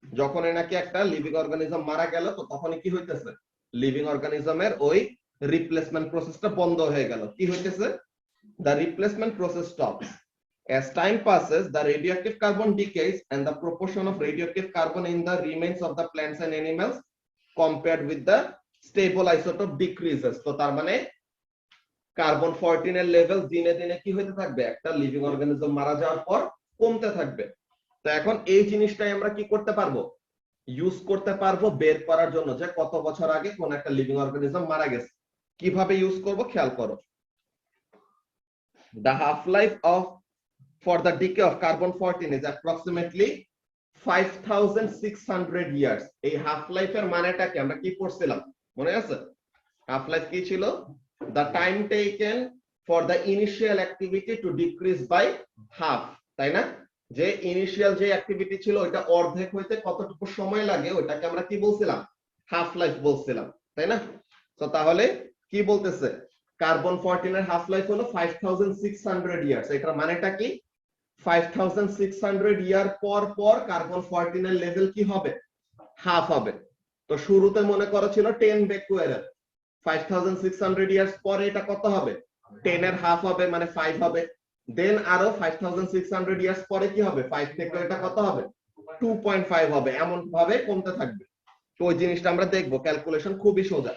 যখন নাকি একটা লিভিং অর্গানিজম মারা গেল, তো তখনই কি হইতেছে, লিভিং অর্গানিজমের ওই রিপ্লেসমেন্ট প্রসেসটা বন্ধ হয়ে গেল, কি হইতেছে, the replacement process stops. As time passes, the radioactive carbon decays and the proportion of radioactive carbon in the remains of the plants and animals compared with the stable isotope decreases. তো তার মানে carbon 14 এর level দিনে দিনে কি হতে থাকবে, একটা লিভিং অর্গানিজম মারা যাওয়ার পর কমতে থাকবে। তো এখন এই জিনিসটাই আমরা কি করতে পারবো, ইউজ করতে পারবো বের করার জন্য, যে কত বছর আগে কোন একটা লিভিং অর্গানিজম মারা গেছে। কিভাবে ইউজ করব খেয়াল করো, the half life of for the decay of carbon 14 is approximately 5600 years. এই হাফ লাইফের মানেটা কি আমরা কি পড়ছিলাম মনে আছে? হাফ লাইফ কি ছিল? The time taken for the initial activity to decrease by half, তাই না? যে ইনিশিয়াল যে অ্যাক্টিভিটি ছিল ওটা অর্ধেক হইতে কতটুকু সময় লাগে ওটাকে আমরা কি বলছিলাম? হাফ লাইফ বলছিলাম, তাই না? তো তাহলে কি বলতেছে? কার্বন 14 এর হাফ লাইফ হলো 5600 ইয়ার্স। এটার মানেটা কি? 5600 ইয়ার পর পর কার্বন 14 এর লেভেল কি হবে? হাফ হবে। তো শুরুতে মনে করো ছিল 10 বেকুয়ারেল, 5600 ইয়ার্স পরে এটা কত হবে? 10 এর হাফ হবে, মানে 5 হবে। দেন আরো 5600 ইয়ার্স পরে কি হবে? 5 থেকে এটা কত হবে? 2.5 হবে। এমন ভাবে কমতে থাকবে। তো ওই জিনিসটা আমরা দেখবো, ক্যালকুলেশন খুবই সোজা।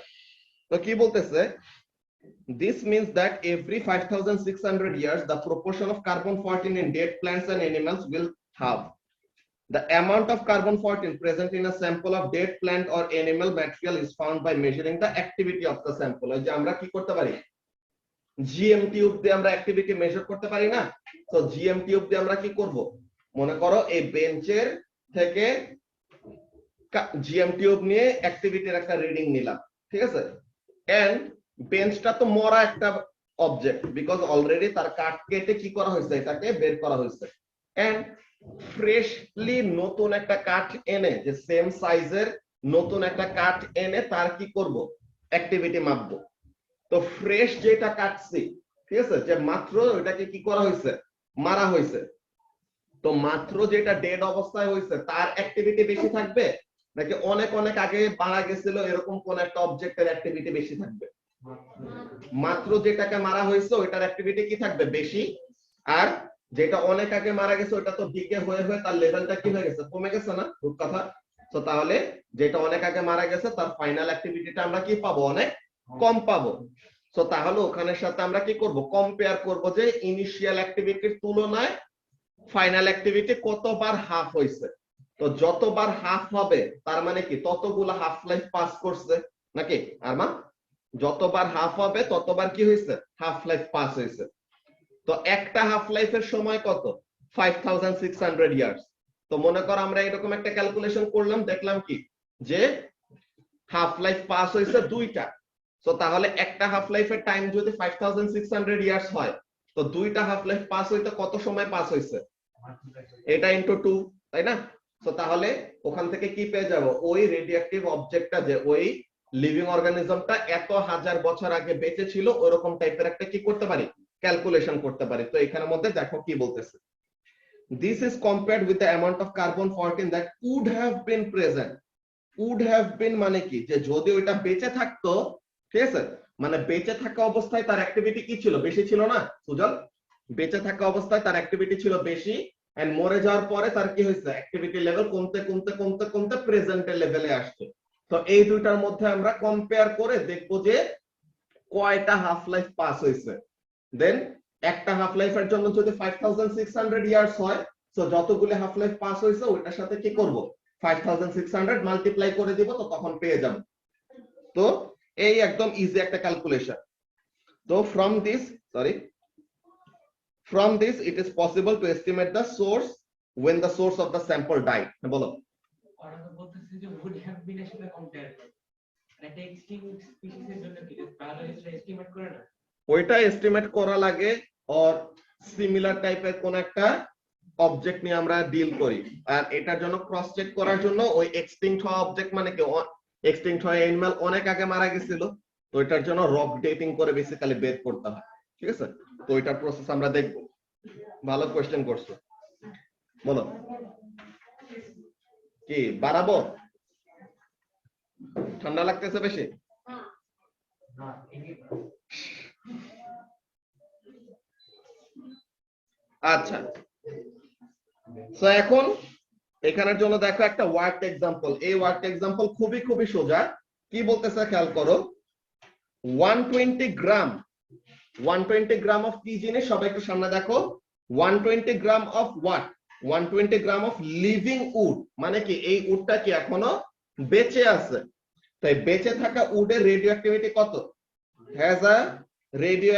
তো কি বলতেছে? This means that every 5600 years the proportion of carbon 14 in dead plants and animals will halve. The amount of carbon 14 present in a sample of dead plant or animal material is found by measuring the activity of the sample. ওই যে আমরা কি করতে পারি? GM tube দিয়ে আমরা activity measure করতে পারি না? তো জিএম টিউব দিয়ে আমরা কি করব? মনে করো এই বেঞ্চের থেকে জিএম টিউব নিয়ে অ্যাক্টিভিটির একটা রিডিং নিলাম, ঠিক আছে? এন্ড বেঞ্চটা তো মরা একটা অবজেক্ট, বিকজ অলরেডি তার কাট কেটে কি করা হয়েছে? এটাকে বের করা হয়েছে। এন্ড ফ্রেশলি নতুন একটা কাঠ এনে, যে সেম সাইজের নতুন একটা কাঠ এনে তার কি করব? অ্যাক্টিভিটি মাপবো। তো ফ্রেশ যেটা কাটছি, ঠিক আছে, যে মাত্র ওটাকে কি করা হয়েছে? মারা হয়েছে। তো মাত্র যেটা ডেড অবস্থায় হয়েছে তার অ্যাক্টিভিটি বেশি থাকবে, নাকি অনেক অনেক আগে মারা গেছিল এরকম কোন একটা অবজেক্টের অ্যাক্টিভিটি বেশি থাকবে? মাত্র যেটাকে মারা হয়েছে ওইটার অ্যাক্টিভিটি কি থাকবে? বেশি। আর যেটা অনেক আগে মারা গেছে ওটা তো ডিকে হয়ে হয়ে তার লেভেলটা কি হয়ে গেছে? কমে গেছে না? রূপ কথা। তো তাহলে যেটা অনেক আগে মারা গেছে তার ফাইনাল অ্যাক্টিভিটিটা আমরা কি পাবো? অনেক কম পাবো। তো তাহলে ওখানের সাথে আমরা কি করব? কম্পেয়ার করব যে ইনিশিয়াল অ্যাক্টিভিটির তুলনায় ফাইনাল অ্যাক্টিভিটি কতবার হাফ হয়েছে। তো যতবার হাফ হবে তার মানে কি ততগুলো হাফ লাইফ পাস করছে নাকি? আর মা যতবার হাফ হবে ততবার কি হয়েছে? হাফ লাইফ পাস হয়েছে। তো একটা হাফ লাইফের সময় কত? 5600 ইয়ার্স। তো মনে করো আমরা এরকম একটা ক্যালকুলেশন করলাম, দেখলাম কি যে হাফ লাইফ পাস হয়েছে দুইটা। তো তাহলে একটা হাফ লাইফের টাইম যদি 5600 ইয়ার্স হয়, তো দুইটা হাফ লাইফ পাস হইতে কত সময় পাস হয়েছে? এটা ইনটু 2, তাই না? তো তাহলে ওখান থেকে কি পেয়ে যাব? ওই রেডিওঅ্যাক্টিভ অবজেক্টটা, যে ওই লিভিং অর্গানিজমটা এত হাজার বছর আগে বেঁচে ছিল, ওরকম টাইপের একটা কি করতে পারি? ক্যালকুলেশন করতে পারি। তো এখানের মধ্যে দেখো কি বলতেছে, this is compared with the amount of carbon 14 that would have been present. would have been মানে কি? যে যদি ওইটা বেঁচে থাকতো, ঠিক আছে, মানে বেঁচে থাকা অবস্থায় তার অ্যাক্টিভিটি কি ছিল? বেশি ছিল না সুজল? বেঁচে থাকা অবস্থায় তার অ্যাক্টিভিটি ছিল বেশি, এন্ড মরে যাওয়ার পরে তার কি হয়েছে? অ্যাক্টিভিটি লেভেল কমতে কমতে কমতে কমতে প্রেজেন্টের লেভেলে আসছে। তো এই দুইটার মধ্যে আমরা কম্পেয়ার করে দেখবো যে কয়টা হাফ লাইফ পাস হয়েছে। দেন একটা হাফ লাইফের জন্য যদি 5600 ইয়ার্স হয়, তো যতগুলো হাফ লাইফ পাস হয়েছে ওইটার সাথে কি করব? 5600 মাল্টিপ্লাই করে দিব, তো তখন পেয়ে যাব। তো এই একদম ইজি একটা ক্যালকুলেশন। তো from this it is possible to estimate the source when the source of the sample died. বলো। ওরা তো বলতেছে যে would have been এর সাথে কম্পেয়ার করে, মানে একটা এক্সটিংক্ট স্পিসিসের জন্য কি বায়োলজিস্টরা এস্টিমেট করে না? ওইটা এস্টিমেট করা লাগে, আর সিমিলার টাইপের কোন একটা অবজেক্ট নিয়ে আমরা ডিল করি। আর এটার জন্য ক্রস চেক করার জন্য ওই এক্সটিংক্ট হওয়া অবজেক্ট মানে কি এক্সটিংক্ট হওয়া অ্যানিমাল অনেক আগে মারা গেছিল, তো এটার জন্য রক ডেটিং করে বেসিক্যালি বের করতে হয়, ঠিক আছে? তো এটার প্রসেস আমরা দেখব। ভালো কোশ্চেন করছো, বলো কি বাড়াবো? ঠান্ডা লাগতেছে বেশি? আচ্ছা, তো এখন এখানের জন্য দেখো একটা ওয়ার্ক এক্সাম্পল। এই ওয়ার্ক এক্সাম্পল খুবই খুবই সোজা। কি বলতেছে খেয়াল করো, 120 গ্রাম অফ কি জিনিস? সবাই একটু সামনে দেখো। 120 gram of what? 120 gram of living wood. মানে কি এই উডটা কি এখনো বেঁচে আছে? তাই বেঁচে থাকা উডের রেডিও অ্যাক্টিভিটি কত? Has a radio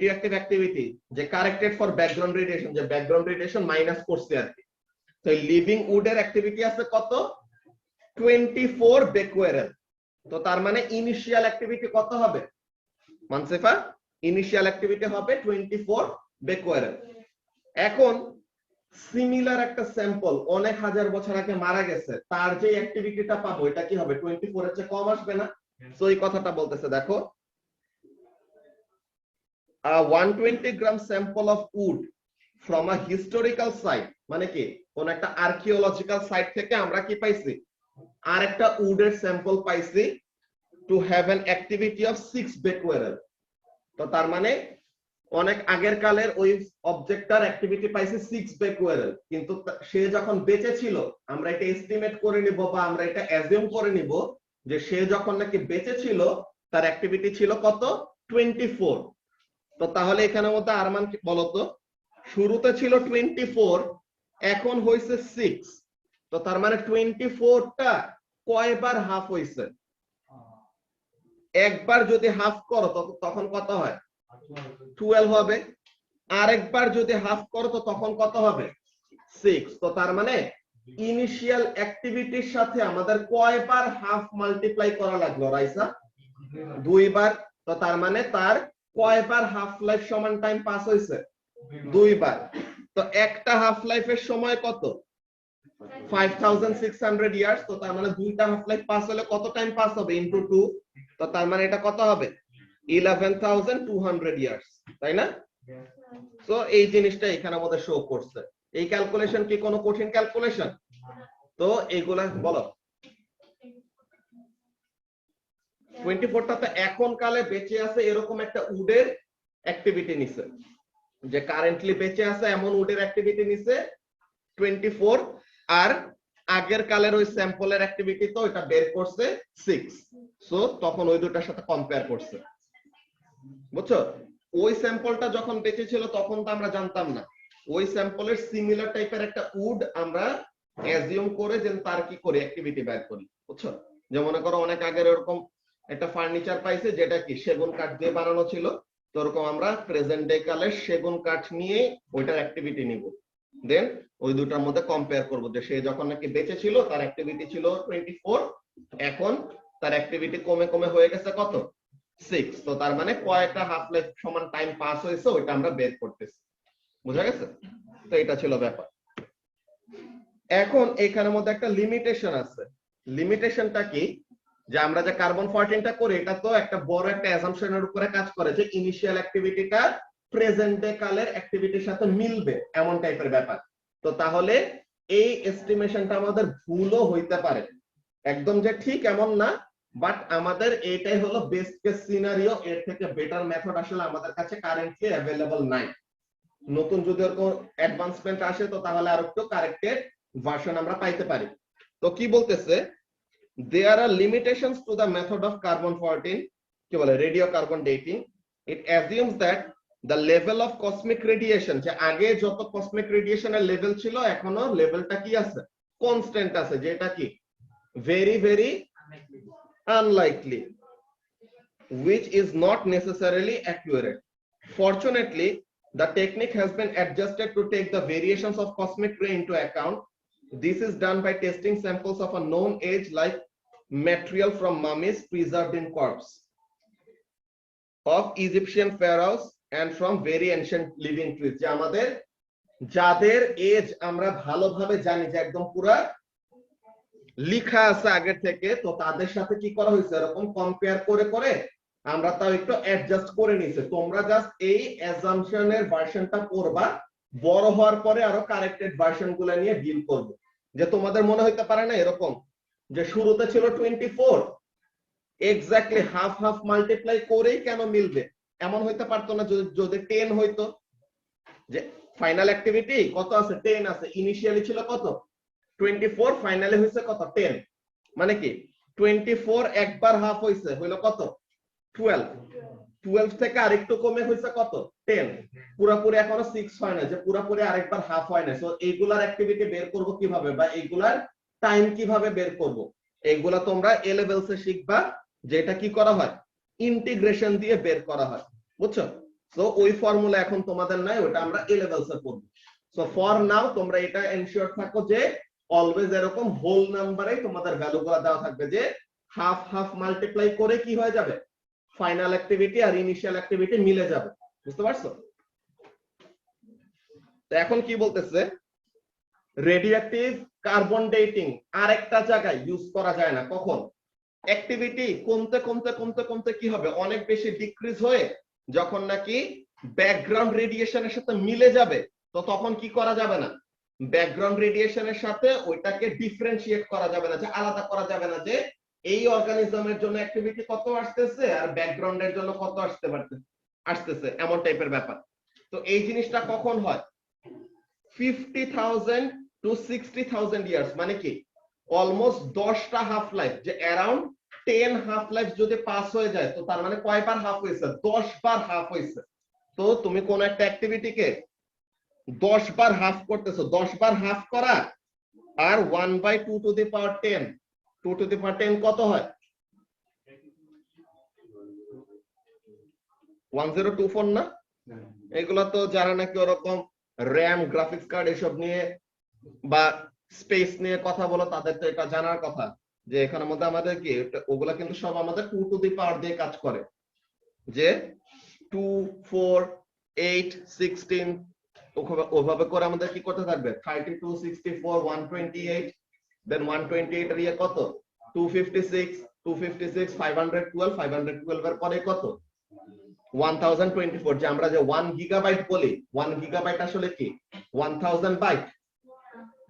active activity যে কারেক্টেড ফর ব্যাকগ্রাউন্ড রেডিয়েশন, যে ব্যাকগ্রাউন্ড রেডিয়েশন মাইনাস করছে আর কি। তো লিভিং উডের অ্যাক্টিভিটি আছে কত 24 বেকুয়ারেল। তো তার মানে ইনিশিয়াল অ্যাক্টিভিটি কত হবে মানসিফা? ইনিশিয়াল অ্যাক্টিভিটি হবে 24 বেকুয়ারেল। এখন সিমিলার একটা স্যাম্পল অনেক হাজার বছর আগে মারা গেছে, তার যে অ্যাক্টিভিটিটা পাবো এটা কি হবে 24 এর চেয়ে কম আসবে না? তো এই কথাটা বলতেছে দেখো, 120 gram sample of wood from a historical site, মানে কি কোন একটা আর্কিওলজিক্যাল সাইট থেকে আমরা কি পাইছি আর একটা উডের স্যাম্পল পাইছি to have an activity of 6 বেকুয়ারেল। তো তার মানে অনেক আগের কালের ওই অবজেক্টটার অ্যাক্টিভিটি পাইছে 6 বেকুয়ারেল, কিন্তু সে যখন বেঁচে ছিল আমরা এটা এস্টিমেট করে নিব বা আমরা এটা অ্যাজিউম করে নিব যে সে যখন নাকি বেঁচে ছিল তার অ্যাক্টিভিটি ছিল কত 24। তো তাহলে এখানের মধ্যে আর মান কি বলতো, শুরুতে ছিল 24 এখন হইছে 6। তো তার মানে 24টা কয়বার হাফ হইছে? একবার যদি হাফ করো তখন কত হয় 12 হবে, আরেকবার যদি হাফ করো তো তখন কত হবে 6। তো তার মানে ইনিশিয়াল অ্যাক্টিভিটির সাথে আমাদের কয়বার হাফ মাল্টিপ্লাই করা লাগলো রাইসা? 2 বার। তো তার মানে তার কয়বার হাফ লাইফ সমান টাইম পাস হইছে? 2 বার। তো একটা হাফ লাইফের সময় কত 5600 ইয়ার্স। তো তার মানে দুইটা হাফ লাইফ পাস হলে কত টাইম পাস হবে ইনটু 2। তো তার মানে এটা কত হবে 11200 ইয়ার্স, তাই না? সো এই জিনিসটা এখানে আমাদের শো করছে। এই ক্যালকুলেশন কি কোনো কঠিন ক্যালকুলেশন? তো এইগুলা বলো 24টাতে এখন কালে বেঁচে আছে এরকম একটা উডের অ্যাক্টিভিটি নিছে, যে কারেন্টলি বেঁচে আছে এমন উডের অ্যাক্টিভিটি নিছে 24, আর আগের কালের ওই স্যাম্পলের অ্যাক্টিভিটি তো এটা বের করছে 6। সো তখন ওই দুটার সাথে কম্পেয়ার করছে, বুঝছো? ওই স্যাম্পলটা যখন বেঁচে ছিল তখন তো আমরা জানতাম না, ওই স্যাম্পলের সিমিলার টাইপের একটা উড আমরা অ্যাজিউম করে যে তার কি করে অ্যাক্টিভিটি বের করি, বুঝছো? যে মনে করো অনেক আগের এরকম একটা ফার্নিচার পাইছে যেটা কি সেগুন কাঠ দিয়ে বানানো ছিল, তো এরকম আমরা প্রেজেন্ট ডে কালের সেগুন কাঠ নিয়ে ওইটার অ্যাক্টিভিটি নিব, দেন ওই দুটার মধ্যে কম্পেয়ার করব যে সে যখন নাকি বেঁচে ছিল তার অ্যাক্টিভিটি ছিল 24, এখন তার অ্যাক্টিভিটি কমে কমে হয়ে গেছে কত 6। তো তার মানে কয়টা হাফ লাইফ সমান টাইম পাস হয়েছে ওইটা আমরা বের করতেছি, বুঝা গেছে? তো এটা ছিল ব্যাপার। এখন এখানের মধ্যে একটা লিমিটেশন আছে। লিমিটেশনটা কি, যে আমরা যে কার্বন 14টা করি এটা তো একটা বড় একটা অ্যাসাম্পশনের উপরে কাজ করে যে ইনিশিয়াল অ্যাক্টিভিটিটা প্রেজেন্ট ডে কালের অ্যাক্টিভিটির সাথে মিলবে এমন টাইপের ব্যাপার। তো তাহলে এই এস্টিমেশনটা আমাদের ভুলও হইতে পারে, একদম যে ঠিক এমন না, বাট আমাদের এটাই হলো বেস্ট কেস সিনারিও। এর থেকে বেটার মেথড আসলে আমাদের কাছে কারেন্টলি অ্যাভেলেবল নাই। নতুন যদি এরকম অ্যাডভান্সমেন্ট আসে তো তাহলে আর একটু কারেক্টেড ভার্সন আমরা পাইতে পারি। তো কি বলতেছে, there are limitations to the method of carbon 14 কি বলে radiocarbon dating. It assumes that the level of cosmic radiation, যে আগে যত cosmic radiation এর লেভেল ছিল এখনো লেভেলটা কি আছে কনস্ট্যান্ট আছে, যেটা কি very very unlikely, which is not necessarily accurate. Fortunately, the technique has been adjusted to take the variations of cosmic ray into account. This is done by testing samples of a known age like material from mummies preserved in corpse of Egyptian pharaohs and from very ancient living trees. যে আমাদের যাদের age আমরা ভালোভাবে জানি যে একদম পুরো লেখা আছে আগে থেকে, তো তাদের সাথে কি করা হয়েছে এরকম কম্পেয়ার করে করে আমরা তাও একটু অ্যাডজাস্ট করে নিয়েছি। তোমরা জাস্ট এই অ্যাজাম্পশনের ভার্সনটা পড়বা, বড় হওয়ার পরে আরো কারেক্টেড ভার্সনগুলো নিয়ে ডিল করব। যে তোমাদের মনে হইতে পারে না এরকম যে শুরুতে ছিল 24, এক্স্যাক্টলি হাফ হাফ মাল্টিপ্লাই করেই কেন মিলবে, এমন হইতে পারতো না যদি 10 হইতো, যে ফাইনাল অ্যাক্টিভিটি কত আছে 10 আছে, ইনিশিয়ালি ছিল কত 24, ফাইনালি হইছে কত 10, মানে কি 24 একবার হাফ হইছে হইলো কত 12, 12 থেকে আরেকটু কমে হইছে কত 10, পুরোপুরি এখনো 6 হয় না, যে পুরোপুরি আরেকবার হাফ হয় না। সো এইগুলার অ্যাক্টিভিটি বের করব কিভাবে বা এইগুলার টাইম কিভাবে বের করব, এইগুলা তোমরা এ লেভেলসে শিখবা, যেটা কি করা হয় ইন্টিগ্রেশন দিয়ে বের করা হয়। বুঝছো? সো ওই ফর্মুলা এখন তোমাদের নাই, ওটা আমরা এ লেভেলসে পড়ব। সো ফর নাও তোমরা এটা এনশিওর থাকো যে অলওয়েজ এরকম হোল নাম্বারে তোমাদের ভ্যালুগুলো দেওয়া থাকবে, যে হাফ হাফ মাল্টিপ্লাই করে কি হয়ে যাবে, ফাইনাল অ্যাক্টিভিটি আর ইনিশিয়াল অ্যাক্টিভিটি মিলে যাবে। বুঝতে পারছো? তো এখন কি বলতেছে, রেডিওঅ্যাক্টিভ কার্বন ডেটিং আরেকটা জায়গায় ইউজ করা যায় না। কখন? অ্যাক্টিভিটি কমতে কমতে কমতে কমতে কি হবে, অনেক বেশি ডিক্রিজ হয়ে যখন নাকি ব্যাকগ্রাউন্ড রেডিয়েশনের সাথে মিলে যাবে, তো তখন কি করা যাবে না, ব্যাকগ্রাউন্ড রেডিয়েশনের সাথে ওইটাকে ডিফারেন্সিয়েট করা যাবে না, যে আলাদা করা যাবে না, যে এই অর্গানিজমের জন্য অ্যাক্টিভিটি কত আসতেছে আর ব্যাকগ্রাউন্ডের জন্য কত আসতেছে, এমন টাইপের ব্যাপার। তো এই জিনিসটা কখন হয়, 50,000 to 60,000 ইয়ার্স, মানে কি অলমোস্ট 10টা হাফ লাইফ, যে অ্যারাউন্ড 10 হাফ লাইফ যদি পাস হয়ে যায়, তো তার মানে কয়বার হাফ হয়েছে, 10 বার হাফ হয়েছে। তো তুমি কোন একটা অ্যাক্টিভিটিকে 10 বার হাফ করতেছো, 10 বার হাফ করা আর 1/2 to the power 10, 2 to the পাওয়ার 10 কত হয়, 1024 না? এগুলো তো যারা নাকি ওরকম র্যাম গ্রাফিক্স কার্ড এসব নিয়ে বা স্পেস নিয়ে কথা বলো, তাদের তো এটা জানার কথা, যে এখানের মধ্যে আমাদের কি ওগুলা কিন্তু সব আমাদের 2 টু দি পাওয়ার দিয়ে কাজ করে, যে 2 4 8 16 ওভাবে করে আমাদের কি করতে থাকবে, 32 64 128, দেন 128 এর ইয়ে কত, 256 256 512 512 এর পরে কত, 1024, যে আমরা যে 1 গিগাবাইট বলি, 1 গিগাবাইট আসলে কি 1000 বাইট,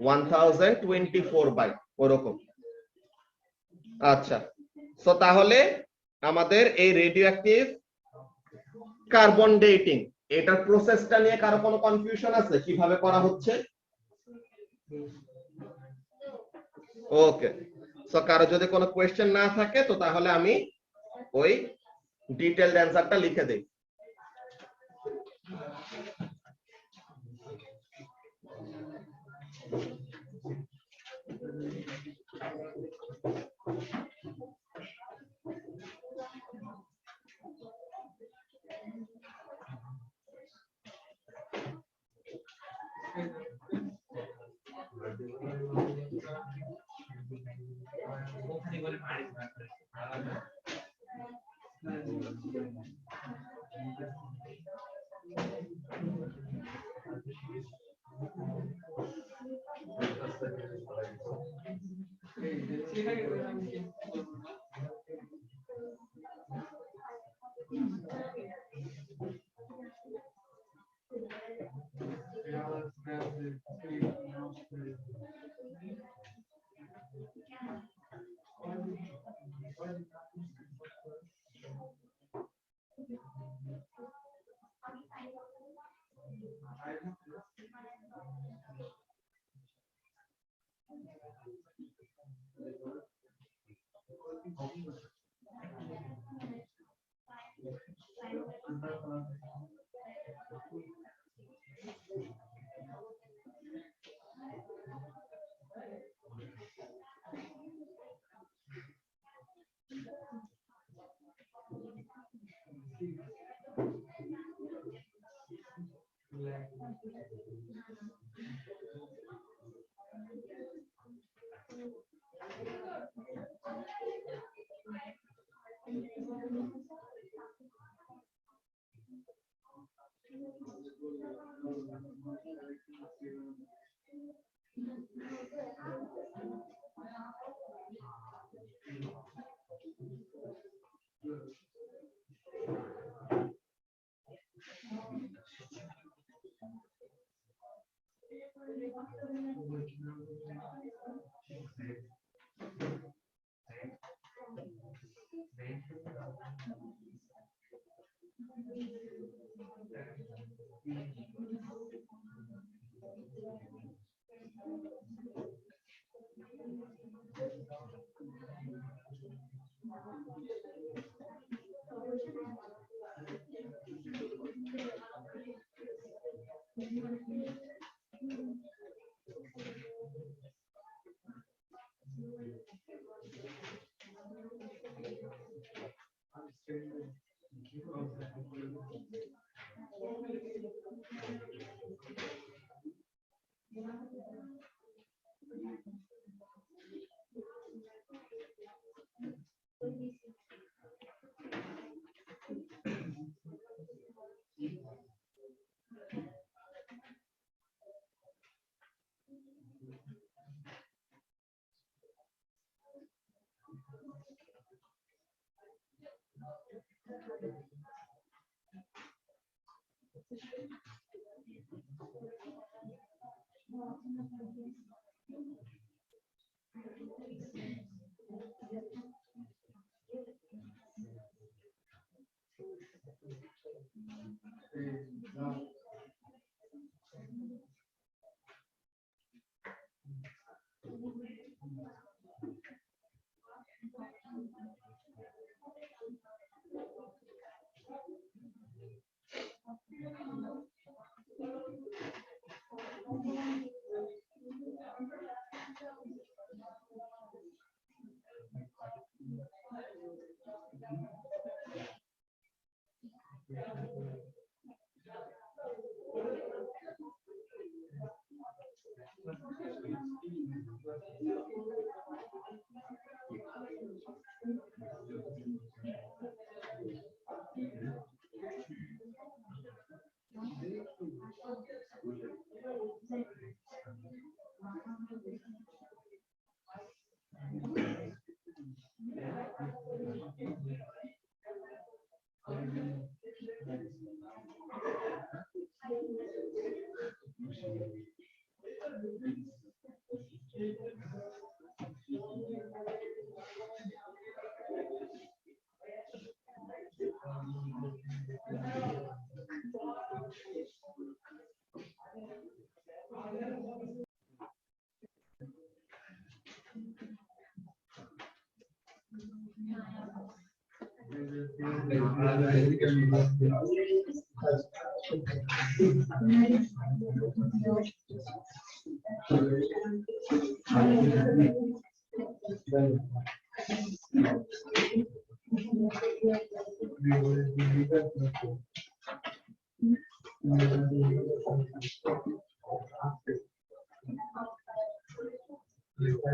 1024 বাইট ওরকম। আচ্ছা, সো তাহলে আমাদের এই রেডিওঅ্যাক্টিভ কার্বন ডেটিং এটার প্রসেসটা নিয়ে কারো কোনো কনফিউশন আছে, কিভাবে করা হচ্ছে? ওকে, সো কারো যদি কোনো কোয়েশ্চেন না থাকে, তো তাহলে আমি ওই ডিটেইলড অ্যানসারটা লিখে দেই।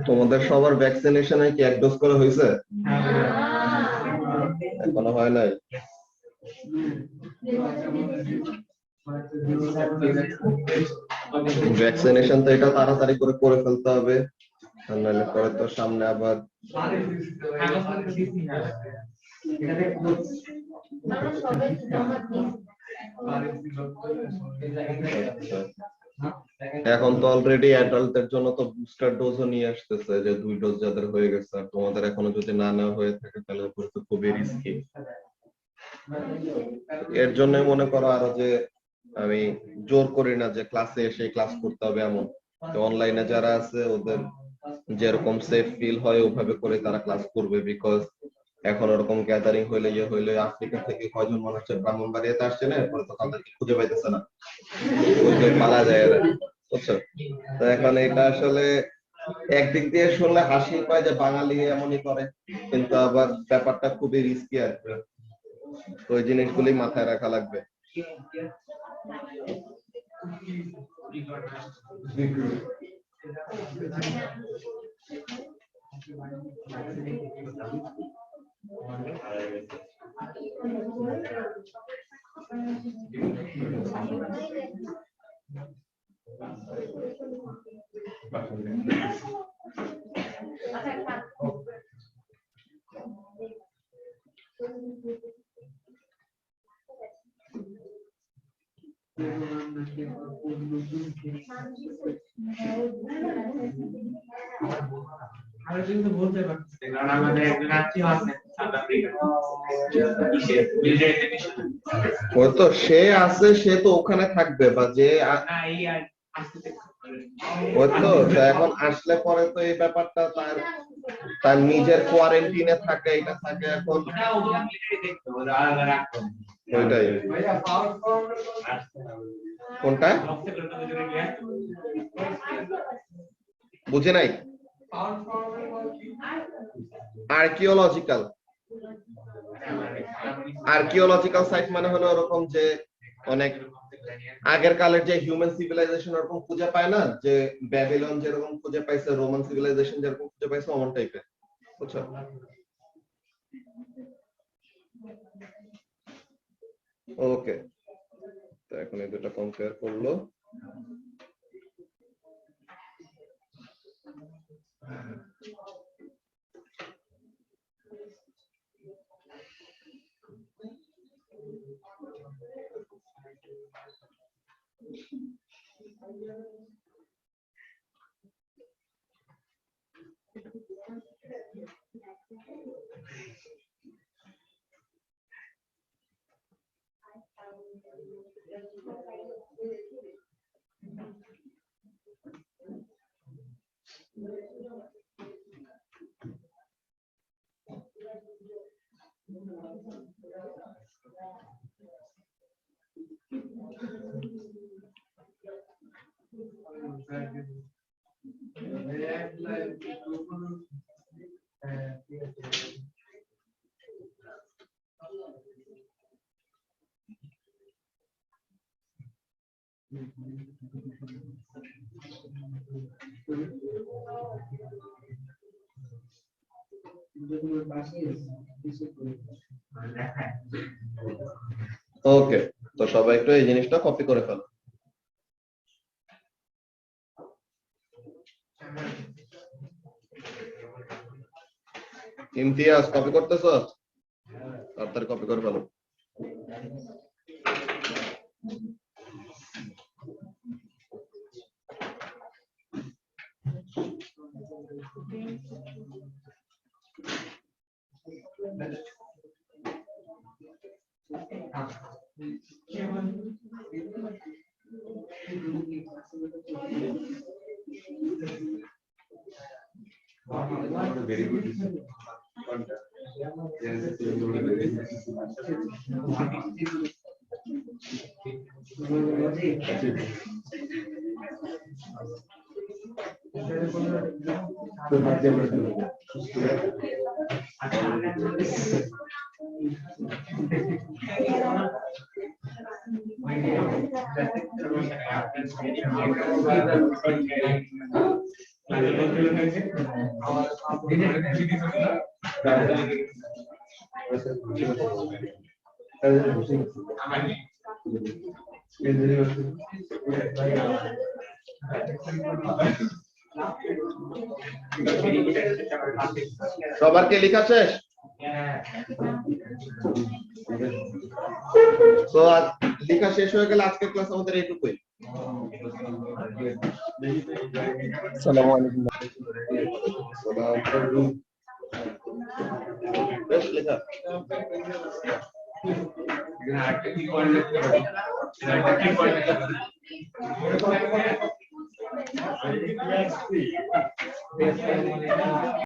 তোমাদের সবার ভ্যাকসিনেশনে কি এক ডোজ করে হয়েছে? এখনো হয় নাই। ভ্যাকসিনেশন তো এটা তাড়াতাড়ি করে ফেলতে হবে, নাহলে পরে তো সামনে আবার এখন তো অলরেডি অ্যাডাল্টদের জন্য তো বুস্টার ডোজও নিয়ে আসতেছে, যে 2 ডোজ যাদের হয়ে গেছে। আর তোমাদের এখনো যদি না নেওয়া হয়ে থাকে তাহলে উপরে তো খুবই রিস্কি। এর জন্য মনে করো আরো যে আমি জোর করি না যে ক্লাসে এসে ক্লাস করতে হবে এমন, অনলাইনে যারা আছে ওদের যেরকম সেফ ফিল হয় ওভাবে করে তারা ক্লাস করবে। বিকজ এখন ওরকম গ্যাদারিং হইলে আফ্রিকা থেকে কয়জন মানুষ ব্রাহ্মণবাড়িয়াতে আসছে না, এরপরে তো তাদেরকে খুঁজে পাইতেছে না, পালা যায় এরা, বুঝছো? তো এখন এটা আসলে একদিক দিয়ে শুনলে হাসি পায় যে বাঙালি এমনই করে, কিন্তু আবার ব্যাপারটা খুবই রিস্কি আর কি। ওই জিনিসগুলি মাথায় রাখা লাগবে। আমি কিন্তু বলতে পারছি, কারণ আমাদের একজন আত্মীয় আছে সাউথ আফ্রিকা, ওই তো সে আছে, সে তো ওখানে থাকবে, বা যে ওই তো এখন আসলে পরে তো এই ব্যাপারটা তার নিজের কোয়ারেন্টিনে থাকে, এটা থাকে এখন ওইটাই। কোনটা বুঝে নাই? আর্কিওলজিক্যাল সাইট মানে হলো ওরকম যে অনেক আগের কালের যে হিউম্যান সিভিলাইজেশন ওরকম খুঁজে পায় না, যে ব্যাবিলন যেরকম খুঁজে পাইছে, রোমান সিভিলাইজেশন যেরকম খুঁজে পাইছে, অমন টাইপের, বুঝছো? ওকে, তো এখন এই দুটো কম্পেয়ার করলো। ওকে, তো সবাই একটু এই জিনিসটা কপি করে ফেলো। ইমতিয়াজ কপি করতেছ? তাড়াতাড়ি কপি করে ফেলো। Very good. সবার কি লেখা শেষ? তো লেখা শেষ হয়ে গেলে আজকের ক্লাস আমাদের এইটুকুই। আসসালামু আলাইকুম। বেশ লেখা।